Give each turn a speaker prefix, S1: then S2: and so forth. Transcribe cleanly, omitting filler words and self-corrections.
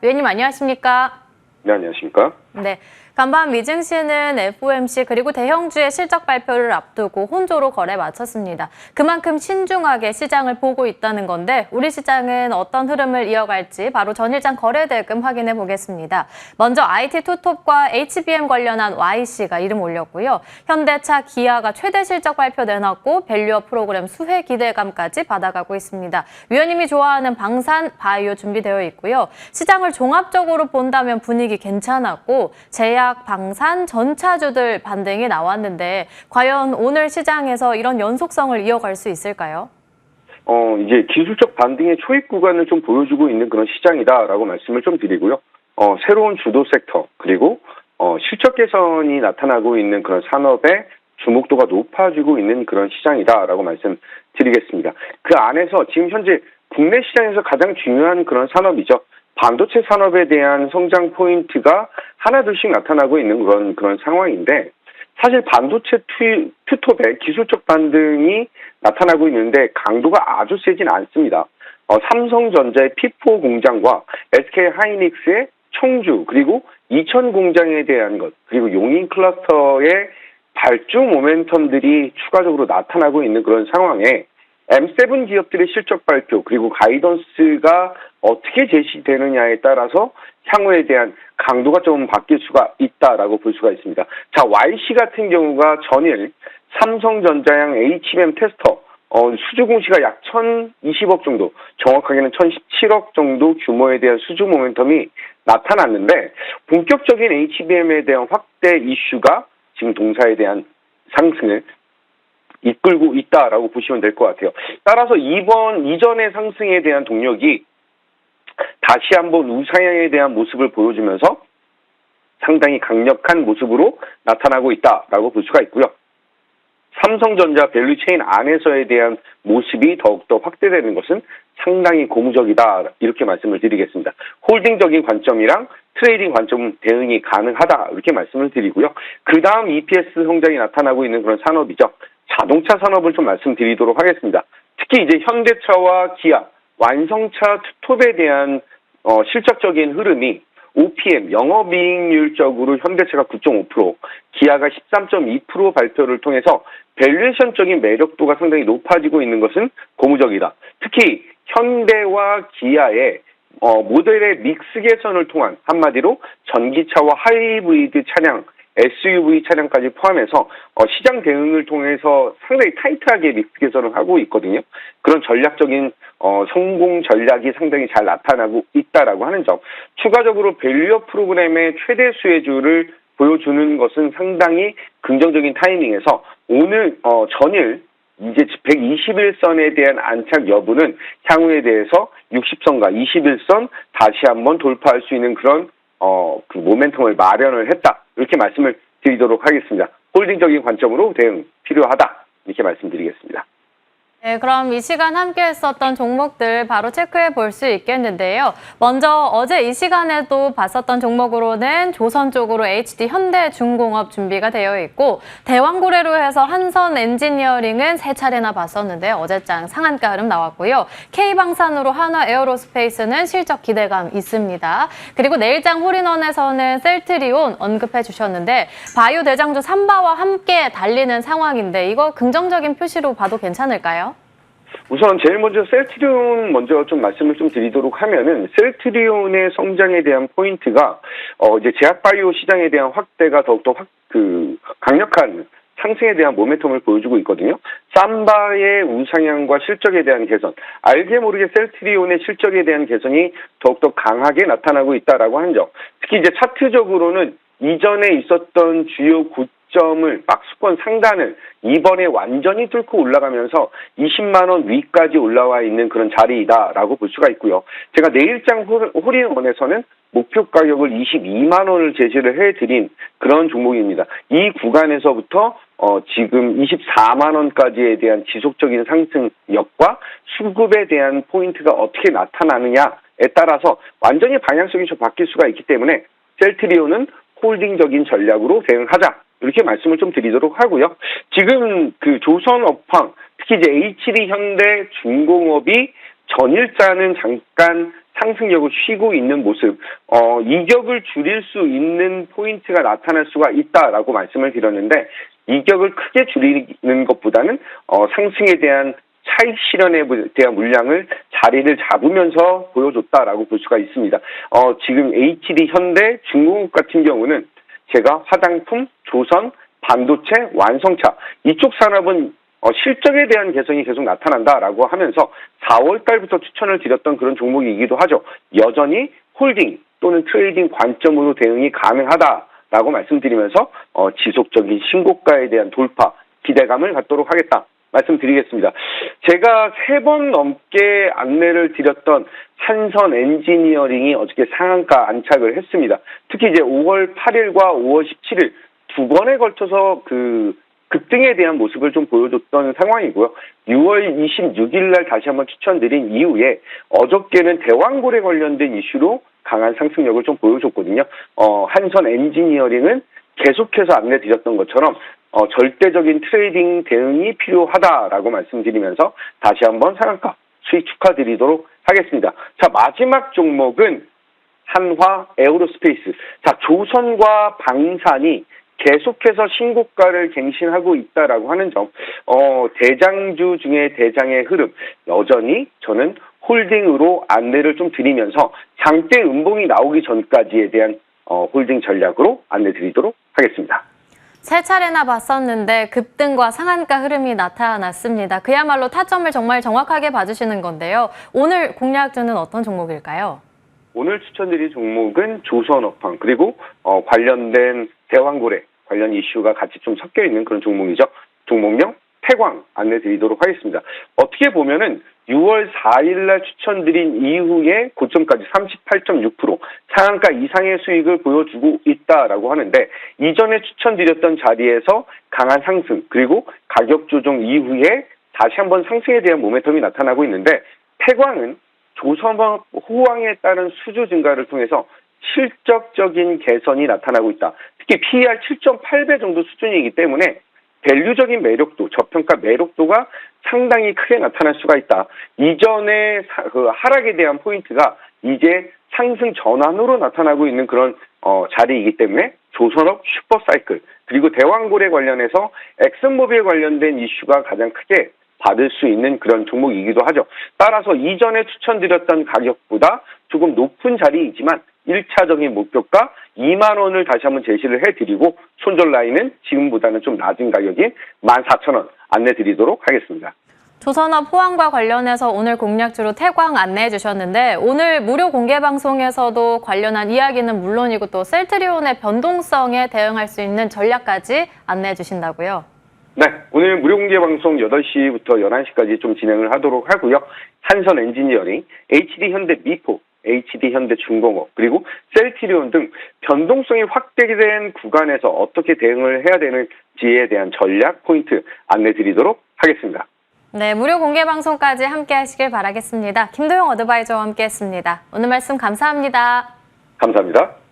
S1: 위원님 안녕하십니까?
S2: 네, 안녕하십니까?
S1: 네. 간밤 미증시는 FOMC 그리고 대형주의 실적 발표를 앞두고 혼조로 거래 마쳤습니다. 그만큼 신중하게 시장을 보고 있다는 건데 우리 시장은 어떤 흐름을 이어갈지 바로 전일장 거래대금 확인해 보겠습니다. 먼저 IT 투톱과 HBM 관련한 YC가 이름 올렸고요. 현대차, 기아가 최대 실적 발표 내놨고 밸류업 프로그램 수혜 기대감까지 받아가고 있습니다. 위원님이 좋아하는 방산, 바이오 준비되어 있고요. 시장을 종합적으로 본다면 분위기 괜찮았고 제약, 방산, 전차주들 반등이 나왔는데 과연 오늘 시장에서 이런 연속성을 이어갈 수 있을까요?
S2: 이제 기술적 반등의 초입 구간을 좀 보여주고 있는 그런 시장이다라고 말씀을 좀 드리고요. 새로운 주도 섹터 그리고 실적 개선이 나타나고 있는 그런 산업의 주목도가 높아지고 있는 그런 시장이다라고 말씀드리겠습니다. 그 안에서 지금 현재 국내 시장에서 가장 중요한 그런 산업이죠. 반도체 산업에 대한 성장 포인트가 하나둘씩 나타나고 있는 그런 상황인데 사실 반도체 투톱의 기술적 반등이 나타나고 있는데 강도가 아주 세진 않습니다. 삼성전자의 P4 공장과 SK 하이닉스의 청주 그리고 이천 공장에 대한 것 그리고 용인 클러스터의 발주 모멘텀들이 추가적으로 나타나고 있는 그런 상황에 M7 기업들의 실적 발표 그리고 가이던스가 어떻게 제시되느냐에 따라서 향후에 대한 강도가 좀 바뀔 수가 있다라고 볼 수가 있습니다. 자, YC 같은 경우가 전일 삼성전자양 HBM 테스터 수주 공시가 약 1,020억 정도, 정확하게는 1,017억 정도 규모에 대한 수주 모멘텀이 나타났는데 본격적인 HBM에 대한 확대 이슈가 지금 동사에 대한 상승을 이끌고 있다라고 보시면 될 것 같아요. 따라서 이전의 상승에 대한 동력이 다시 한번 우상향에 대한 모습을 보여주면서 상당히 강력한 모습으로 나타나고 있다라고 볼 수가 있고요. 삼성전자 밸류체인 안에서에 대한 모습이 더욱더 확대되는 것은 상당히 고무적이다 이렇게 말씀을 드리겠습니다. 홀딩적인 관점이랑 트레이딩 관점 대응이 가능하다 이렇게 말씀을 드리고요. 그 다음 EPS 성장이 나타나고 있는 그런 산업이죠. 자동차 산업을 좀 말씀드리도록 하겠습니다. 특히 이제 현대차와 기아, 완성차 투톱에 대한 실적적인 흐름이 OPM, 영업이익률적으로 현대차가 9.5%, 기아가 13.2% 발표를 통해서 밸류에이션적인 매력도가 상당히 높아지고 있는 것은 고무적이다. 특히 현대와 기아의 모델의 믹스 개선을 통한 한마디로 전기차와 하이브리드 차량, SUV 차량까지 포함해서 시장 대응을 통해서 상당히 타이트하게 믹스 개선을 하고 있거든요. 그런 전략적인 성공 전략이 상당히 잘 나타나고 있다라고 하는 점. 추가적으로 밸류업 프로그램의 최대 수혜주를 보여주는 것은 상당히 긍정적인 타이밍에서 오늘 전일 이제 121선에 대한 안착 여부는 향후에 대해서 60선과 21선 다시 한번 돌파할 수 있는 그런 그 모멘텀을 마련을 했다. 이렇게 말씀을 드리도록 하겠습니다. 홀딩적인 관점으로 대응 필요하다. 이렇게 말씀드리겠습니다.
S1: 네, 그럼 이 시간 함께 했었던 종목들 바로 체크해 볼 수 있겠는데요. 먼저 어제 이 시간에도 봤었던 종목으로는 조선 쪽으로 HD 현대중공업 준비가 되어 있고 대왕고래로 해서 한선 엔지니어링은 세 차례나 봤었는데 어제장 상한가 흐름 나왔고요. K방산으로 한화 에어로스페이스는 실적 기대감 있습니다. 그리고 내일장 홀인원에서는 셀트리온 언급해 주셨는데 바이오 대장주 삼바와 함께 달리는 상황인데 이거 긍정적인 표시로 봐도 괜찮을까요?
S2: 우선 제일 먼저 셀트리온 먼저 좀 말씀을 좀 드리도록 하면은 셀트리온의 성장에 대한 포인트가 이제 제약바이오 시장에 대한 확대가 더욱더 강력한 상승에 대한 모멘텀을 보여주고 있거든요. 삼바의 우상향과 실적에 대한 개선, 알게 모르게 셀트리온의 실적에 대한 개선이 더욱더 강하게 나타나고 있다라고 하는 점. 특히 이제 차트적으로는 이전에 있었던 주요 고점을 박스권 상단을 이번에 완전히 뚫고 올라가면서 20만 원 위까지 올라와 있는 그런 자리이다라고 볼 수가 있고요. 제가 내일장 홀인원에서는 목표 가격을 22만 원을 제시를 해드린 그런 종목입니다. 이 구간에서부터 지금 24만 원까지에 대한 지속적인 상승력과 수급에 대한 포인트가 어떻게 나타나느냐에 따라서 완전히 방향성이 좀 바뀔 수가 있기 때문에 셀트리온은 홀딩적인 전략으로 대응하자. 이렇게 말씀을 좀 드리도록 하고요. 지금 그 조선업황, 특히 이제 HD 현대 중공업이 전일자는 잠깐 상승력을 쉬고 있는 모습, 이격을 줄일 수 있는 포인트가 나타날 수가 있다라고 말씀을 드렸는데, 이격을 크게 줄이는 것보다는 상승에 대한 차익 실현에 대한 물량을 자리를 잡으면서 보여줬다라고 볼 수가 있습니다. 지금 HD 현대 중공업 같은 경우는 제가 화장품, 조선, 반도체, 완성차 이쪽 산업은 실적에 대한 개선이 계속 나타난다라고 하면서 4월 달부터 추천을 드렸던 그런 종목이기도 하죠. 여전히 홀딩 또는 트레이딩 관점으로 대응이 가능하다라고 말씀드리면서 지속적인 신고가에 대한 돌파 기대감을 갖도록 하겠다 말씀드리겠습니다. 제가 3번 넘게 안내를 드렸던 한선 엔지니어링이 어저께 상한가 안착을 했습니다. 특히 이제 5월 8일과 5월 17일 두 번에 걸쳐서 급등에 대한 모습을 좀 보여줬던 상황이고요. 6월 26일 날 다시 한번 추천드린 이후에 어저께는 대왕고래 관련된 이슈로 강한 상승력을 좀 보여줬거든요. 한선 엔지니어링은 계속해서 안내드렸던 것처럼 절대적인 트레이딩 대응이 필요하다라고 말씀드리면서 다시 한번 상한가 수익 축하드리도록 하겠습니다. 자, 마지막 종목은 한화 에어로스페이스. 자, 조선과 방산이 계속해서 신고가를 갱신하고 있다라고 하는 점, 대장주 중에 대장의 흐름, 여전히 저는 홀딩으로 안내를 좀 드리면서 장대 음봉이 나오기 전까지에 대한 홀딩 전략으로 안내 드리도록 하겠습니다.
S1: 세 차례나 봤었는데 급등과 상한가 흐름이 나타났습니다. 그야말로 타점을 정말 정확하게 봐주시는 건데요. 오늘 공략주는 어떤 종목일까요? 오늘
S2: 추천드릴 종목은 조선업황 그리고 관련된 대왕고래 관련 이슈가 같이 좀 섞여 있는 그런 종목이죠. 종목명 태광 안내 드리도록 하겠습니다. 어떻게 보면은 6월 4일 날 추천드린 이후에 고점까지 38.6% 상한가 이상의 수익을 보여주고 있다라고 하는데, 이전에 추천드렸던 자리에서 강한 상승 그리고 가격 조정 이후에 다시 한번 상승에 대한 모멘텀이 나타나고 있는데, 태광은 조선업 호황에 따른 수주 증가를 통해서 실적적인 개선이 나타나고 있다. 특히 PER 7.8배 정도 수준이기 때문에 밸류적인 매력도, 저평가 매력도가 상당히 크게 나타날 수가 있다. 이전의 하락에 대한 포인트가 이제 상승 전환으로 나타나고 있는 그런 자리이기 때문에 조선업 슈퍼사이클 그리고 대왕고래 관련해서 엑슨모빌 관련된 이슈가 가장 크게 받을 수 있는 그런 종목이기도 하죠. 따라서 이전에 추천드렸던 가격보다 조금 높은 자리이지만 1차적인 목표가 2만 원을 다시 한번 제시를 해드리고 손절 라인은 지금보다는 좀 낮은 가격인 14,000원 안내드리도록 하겠습니다.
S1: 조선업 호황과 관련해서 오늘 공략주로 태광 안내해 주셨는데, 오늘 무료 공개 방송에서도 관련한 이야기는 물론이고 또 셀트리온의 변동성에 대응할 수 있는 전략까지 안내해 주신다고요?
S2: 네, 오늘 무료 공개 방송 8시부터 11시까지 좀 진행을 하도록 하고요. 한선 엔지니어링, HD 현대 미포, HD 현대 중공업, 그리고 셀트리온 등 변동성이 확대된 구간에서 어떻게 대응을 해야 되는지에 대한 전략 포인트 안내 드리도록 하겠습니다.
S1: 네, 무료 공개 방송까지 함께 하시길 바라겠습니다. 김도영 어드바이저와 함께 했습니다. 오늘 말씀 감사합니다.
S2: 감사합니다.